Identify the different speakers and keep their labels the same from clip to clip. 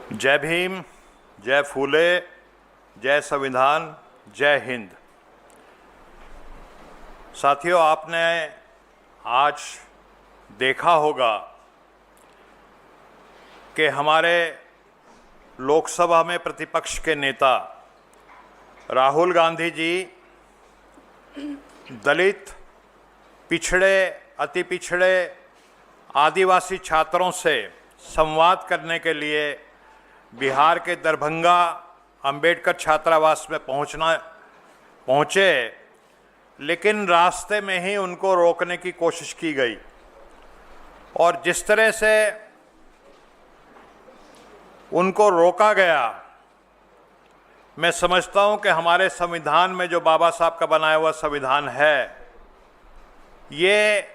Speaker 1: जय भीम, जय फूले, जय संविधान, जय हिंद। साथियों, आपने आज देखा होगा कि हमारे लोकसभा में प्रतिपक्ष के नेता राहुल गांधी जी दलित, पिछड़े, अति पिछड़े, आदिवासी छात्रों से संवाद करने के लिए बिहार के दरभंगा अंबेडकर छात्रावास में पहुँचे, लेकिन रास्ते में ही उनको रोकने की कोशिश की गई। और जिस तरह से उनको रोका गया, मैं समझता हूं कि हमारे संविधान में जो बाबा साहब का बनाया हुआ संविधान है, ये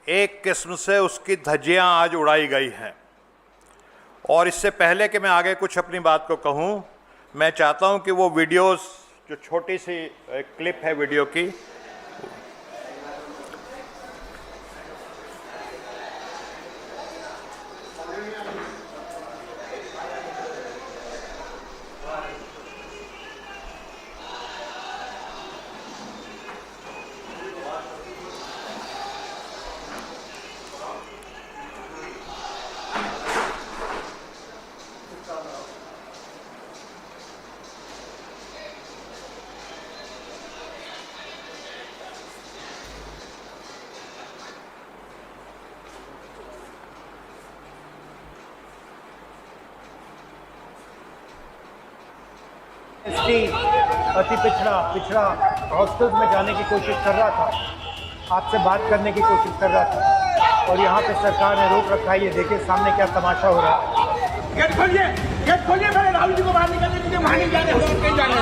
Speaker 1: एक किस्म से उसकी धज्जियां आज उड़ाई गई हैं। और इससे पहले कि मैं आगे कुछ अपनी बात को कहूं, मैं चाहता हूं कि वो वीडियोस, जो छोटी सी क्लिप है वीडियो की,
Speaker 2: एसटी अति पिछड़ा हॉस्टल्स में जाने की कोशिश कर रहा था, आपसे बात करने की कोशिश कर रहा था, और यहाँ पे सरकार ने रोक रखा है। ये देखिए सामने क्या तमाशा हो रहा है।
Speaker 3: गेट खोलिए, गेट खोलिए, मैंने राहुल जी को बाहर निकालने के लिए वहाँ नहीं जाने, हम कहीं जाने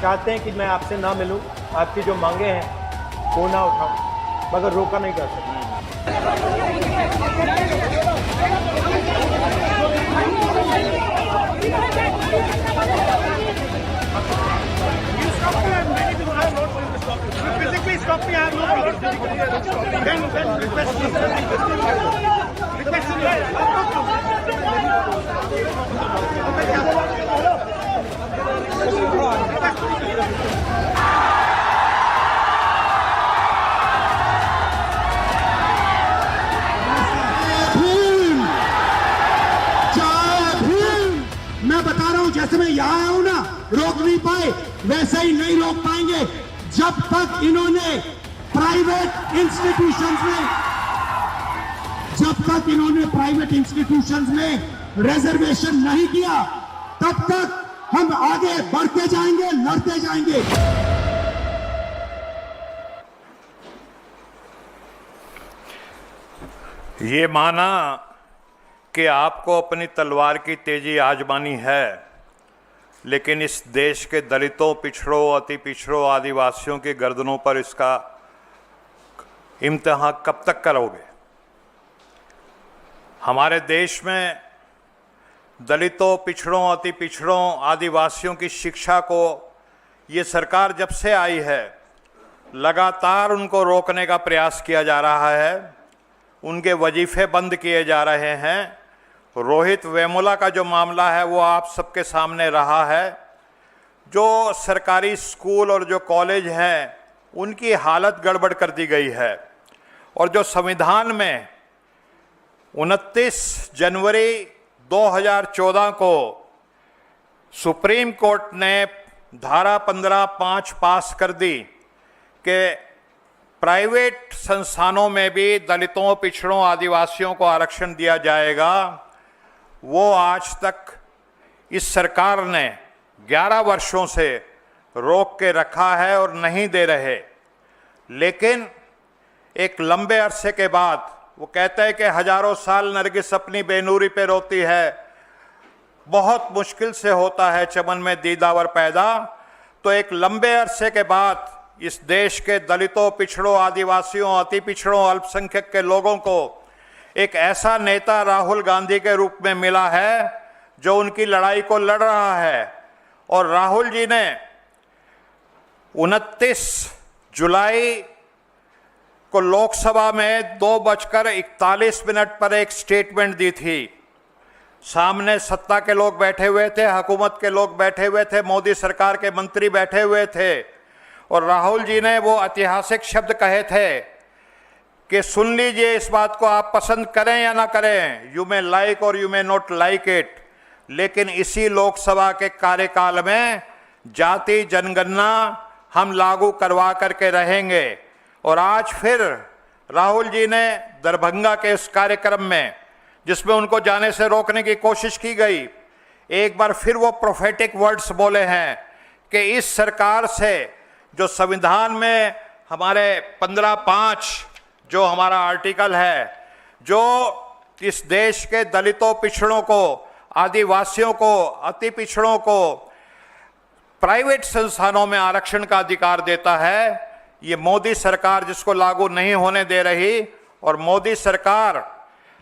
Speaker 2: चाहते हैं कि मैं आपसे ना मिलूं, आपकी जो मांगे हैं वो ना उठाऊं, मगर रोका नहीं कर सकता।
Speaker 4: जैसे मैं यहाँ आया हूं ना, रोक नहीं पाए, वैसे ही नहीं रोक पाएंगे जब तक इन्होंने प्राइवेट इंस्टीट्यूशंस में रिजर्वेशन नहीं किया, तब तक हम आगे बढ़ते जाएंगे, लड़ते जाएंगे।
Speaker 1: ये माना कि आपको अपनी तलवार की तेजी आजमानी है, लेकिन इस देश के दलितों, पिछड़ों, अति पिछड़ों, आदिवासियों की गर्दनों पर इसका इम्तिहान कब तक करोगे? हमारे देश में दलितों, पिछड़ों, अति पिछड़ों, आदिवासियों की शिक्षा को ये सरकार जब से आई है, लगातार उनको रोकने का प्रयास किया जा रहा है। उनके वजीफे बंद किए जा रहे हैं। रोहित वेमुला का जो मामला है वो आप सबके सामने रहा है। जो सरकारी स्कूल और जो कॉलेज हैं, उनकी हालत गड़बड़ कर दी गई है। और जो संविधान में 29 जनवरी 2014 को सुप्रीम कोर्ट ने धारा 15(5) पास कर दी कि प्राइवेट संस्थानों में भी दलितों, पिछड़ों, आदिवासियों को आरक्षण दिया जाएगा, वो आज तक इस सरकार ने 11 वर्षों से रोक के रखा है और नहीं दे रहे। लेकिन एक लंबे अरसे के बाद, वो कहते हैं कि हजारों साल नरगिस अपनी बेनूरी पे रोती है, बहुत मुश्किल से होता है चमन में दीदावर पैदा। तो एक लंबे अरसे के बाद इस देश के दलितों, पिछड़ों, आदिवासियों, अति पिछड़ों, अल्पसंख्यक के लोगों को एक ऐसा नेता राहुल गांधी के रूप में मिला है जो उनकी लड़ाई को लड़ रहा है। और राहुल जी ने 29 जुलाई को लोकसभा में 2:41 पर एक स्टेटमेंट दी थी। सामने सत्ता के लोग बैठे हुए थे, हुकूमत के लोग बैठे हुए थे, मोदी सरकार के मंत्री बैठे हुए थे और राहुल जी ने वो ऐतिहासिक शब्द कहे थे कि सुन लीजिए, इस बात को आप पसंद करें या ना करें, यू मे लाइक और you may not like it, लेकिन इसी लोकसभा के कार्यकाल में जाति जनगणना हम लागू करवा करके रहेंगे। और आज फिर राहुल जी ने दरभंगा के इस कार्यक्रम में, जिसमें उनको जाने से रोकने की कोशिश की गई, एक बार फिर वो प्रोफेटिक वर्ड्स बोले हैं कि इस सरकार से जो संविधान में हमारे 15(5) जो हमारा आर्टिकल है, जो इस देश के दलितों, पिछड़ों को, आदिवासियों को, अति पिछड़ों को प्राइवेट संस्थानों में आरक्षण का अधिकार देता है, ये मोदी सरकार जिसको लागू नहीं होने दे रही। और मोदी सरकार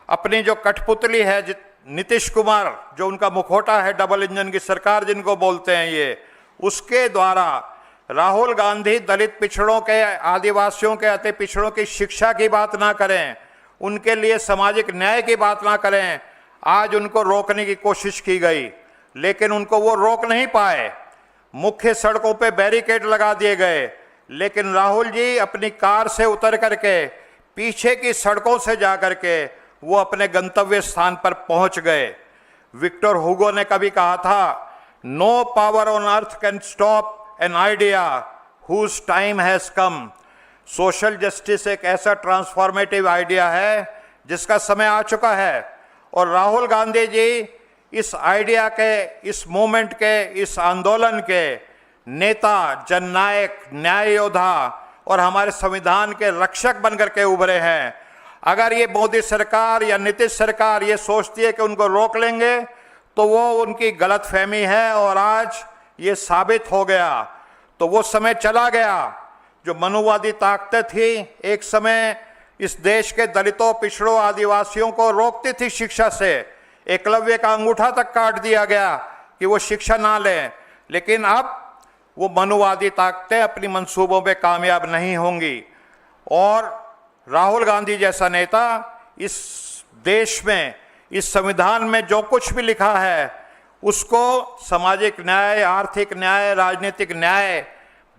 Speaker 1: अपनी जो कठपुतली है, नीतीश कुमार जो उनका मुखौटा है, डबल इंजन की सरकार जिनको बोलते हैं, ये उसके द्वारा राहुल गांधी दलित पिछड़ों के, आदिवासियों के, अति पिछड़ों की शिक्षा की बात ना करें, उनके लिए सामाजिक न्याय की बात ना करें। आज उनको रोकने की कोशिश की गई, लेकिन उनको वो रोक नहीं पाए। मुख्य सड़कों पे बैरिकेड लगा दिए गए, लेकिन राहुल जी अपनी कार से उतर करके पीछे की सड़कों से जा करके वो अपने गंतव्य स्थान पर पहुंच गए। विक्टर हुगो ने कभी कहा था, no power on earth can stop an idea whose time has come. Social justice एक ऐसा ट्रांसफॉर्मेटिव आइडिया है जिसका समय आ चुका है। और राहुल गांधी जी इस आइडिया के, इस मूवमेंट के, इस आंदोलन के नेता, जननायक, न्याय योद्धा और हमारे संविधान के रक्षक बनकर के उभरे हैं। अगर ये मोदी सरकार या नीतीश सरकार ये सोचती है कि उनको रोक लेंगे, तो वो उनकी गलतफहमी है और आज ये साबित हो गया। तो वो समय चला गया जो मनुवादी ताकतें थी, एक समय इस देश के दलितों, पिछड़ों, आदिवासियों को रोकती थी शिक्षा से। एकलव्य का अंगूठा तक काट दिया गया कि वो शिक्षा ना लें, लेकिन अब वो मनुवादी ताकतें अपनी मंसूबों पे कामयाब नहीं होंगी। और राहुल गांधी जैसा नेता इस देश में, इस संविधान में जो कुछ भी लिखा है, उसको सामाजिक न्याय, आर्थिक न्याय, राजनीतिक न्याय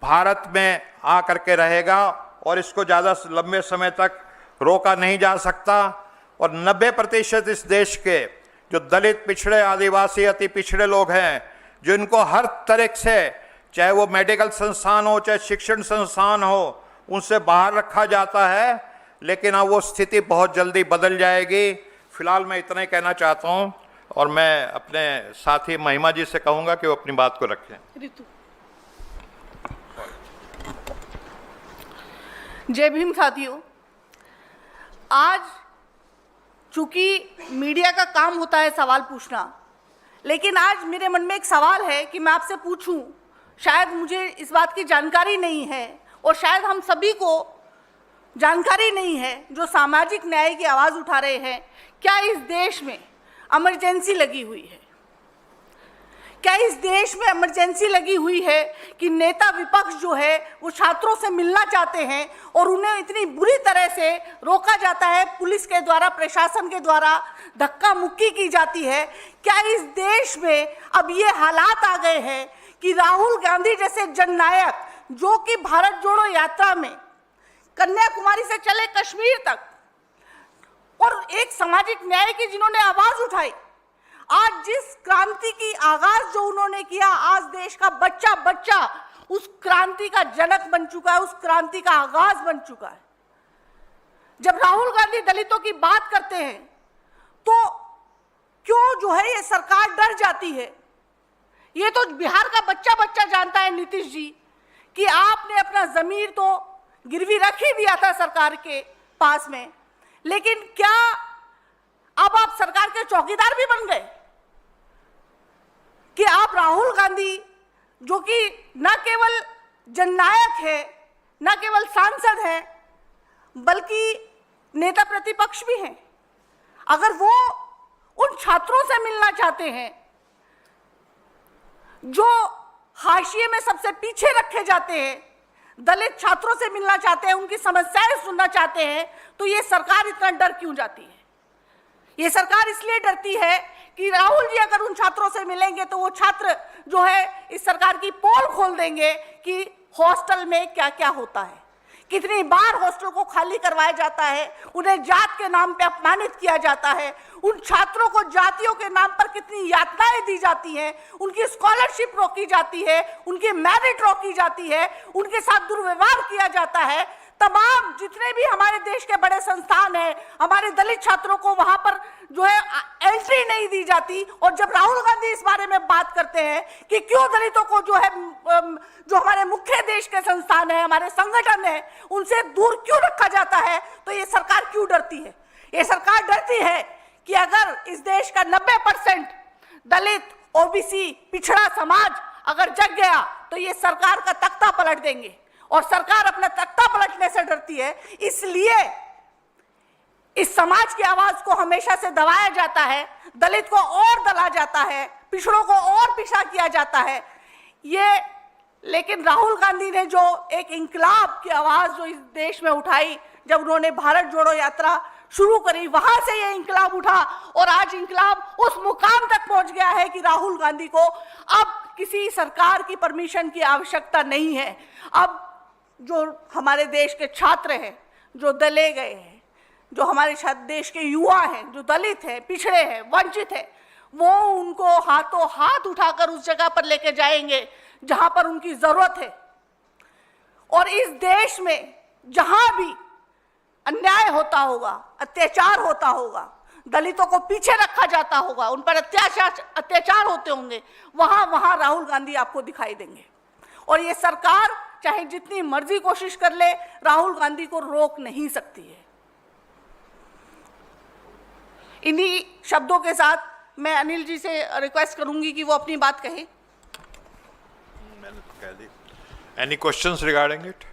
Speaker 1: भारत में आकर के रहेगा और इसको ज़्यादा लंबे समय तक रोका नहीं जा सकता। और 90% इस देश के जो दलित, पिछड़े, आदिवासी, अति पिछड़े लोग हैं, जिनको हर तरह से, चाहे वो मेडिकल संस्थान हो, चाहे शिक्षण संस्थान हो, उनसे बाहर रखा जाता है। लेकिन अब वो स्थिति बहुत जल्दी बदल जाएगी। फिलहाल मैं इतना ही कहना चाहता हूँ और मैं अपने साथी महिमा जी से कहूँगा कि वो अपनी बात को रखें।
Speaker 5: ऋतु, जय भीम साथियों। आज चूंकि मीडिया का काम होता है सवाल पूछना, लेकिन आज मेरे मन में एक सवाल है कि मैं आपसे पूछूं, शायद मुझे इस बात की जानकारी नहीं है और शायद हम सभी को जानकारी नहीं है जो सामाजिक न्याय की आवाज़ उठा रहे हैं, क्या इस देश में इमरजेंसी लगी हुई है? क्या इस देश में इमरजेंसी लगी हुई है कि नेता विपक्ष जो है वो छात्रों से मिलना चाहते हैं और उन्हें इतनी बुरी तरह से रोका जाता है, पुलिस के द्वारा, प्रशासन के द्वारा धक्का मुक्की की जाती है? क्या इस देश में अब ये हालात आ गए हैं कि राहुल गांधी जैसे जननायक, जो कि भारत जोड़ो यात्रा में कन्याकुमारी से चले कश्मीर तक और एक सामाजिक न्याय की जिन्होंने आवाज उठाई, आज जिस क्रांति की आगाज जो उन्होंने किया, आज देश का बच्चा बच्चा उस क्रांति का जनक बन चुका है, उस क्रांति का आगाज बन चुका है। जब राहुल गांधी दलितों की बात करते हैं तो क्यों जो है ये सरकार डर जाती है? ये तो बिहार का बच्चा बच्चा जानता है नीतीश जी कि आपने अपना जमीर तो गिरवी रख ही दिया था सरकार के पास में, लेकिन क्या अब आप सरकार के चौकीदार भी बन गए कि आप राहुल गांधी, जो कि न केवल जननायक है, न केवल सांसद है, बल्कि नेता प्रतिपक्ष भी हैं, अगर वो उन छात्रों से मिलना चाहते हैं जो हाशिए में सबसे पीछे रखे जाते हैं, दलित छात्रों से मिलना चाहते हैं, उनकी समस्याएं सुनना चाहते हैं, तो ये सरकार इतना डर क्यों जाती है? ये सरकार इसलिए डरती है कि राहुल जी अगर उन छात्रों से मिलेंगे तो वो छात्र जो है इस सरकार की पोल खोल देंगे कि हॉस्टल में क्या क्या होता है, कितनी बार हॉस्टल को खाली करवाया जाता है, उन्हें जात के नाम पे अपमानित किया जाता है, उन छात्रों को जातियों के नाम पर कितनी यातनाएं दी जाती हैं, उनकी स्कॉलरशिप रोकी जाती है, उनकी मेरिट रोकी जाती है, उनके साथ दुर्व्यवहार किया जाता है। तमाम जितने भी हमारे देश के बड़े संस्थान हैं, हमारे दलित छात्रों को वहां पर जो है एंट्री नहीं दी जाती। और जब राहुल गांधी इस बारे में बात करते हैं कि क्यों दलितों को जो है जो हमारे मुख्य देश के संस्थान है, हमारे संगठन है, उनसे दूर क्यों रखा जाता है, तो ये सरकार क्यों डरती है? ये सरकार डरती है कि अगर इस देश का 90% दलित, ओबीसी, पिछड़ा समाज अगर जग गया तो ये सरकार का तख्ता पलट देंगे। और सरकार अपना तख्ता पलटने से डरती है, इसलिए इस समाज की आवाज को हमेशा से दबाया जाता है, दलित को और दला जाता है, पिछड़ों को और पीछा किया जाता है। ये लेकिन राहुल गांधी ने जो एक इंकलाब की आवाज जो इस देश में उठाई, जब उन्होंने भारत जोड़ो यात्रा शुरू करी, वहां से ये इंकलाब उठा और आज इंकलाब उस मुकाम तक पहुंच गया है कि राहुल गांधी को अब किसी सरकार की परमिशन की आवश्यकता नहीं है। अब जो हमारे देश के छात्र हैं, जो दले गए हैं, जो हमारे देश के युवा हैं, जो दलित हैं, पिछड़े हैं, वंचित हैं, वो उनको हाथों हाथ उठाकर उस जगह पर लेके जाएंगे जहां पर उनकी जरूरत है। और इस देश में जहां भी अन्याय होता होगा, अत्याचार होता होगा, दलितों को पीछे रखा जाता होगा, उन पर अत्याचार होते होंगे, वहां वहां राहुल गांधी आपको दिखाई देंगे। और ये सरकार चाहे जितनी मर्जी कोशिश कर ले, राहुल गांधी को रोक नहीं सकती है। इन्हीं शब्दों के साथ मैं अनिल जी से रिक्वेस्ट करूंगी कि वो अपनी बात कहें।
Speaker 1: मैंने तो कह दी। Any questions regarding it?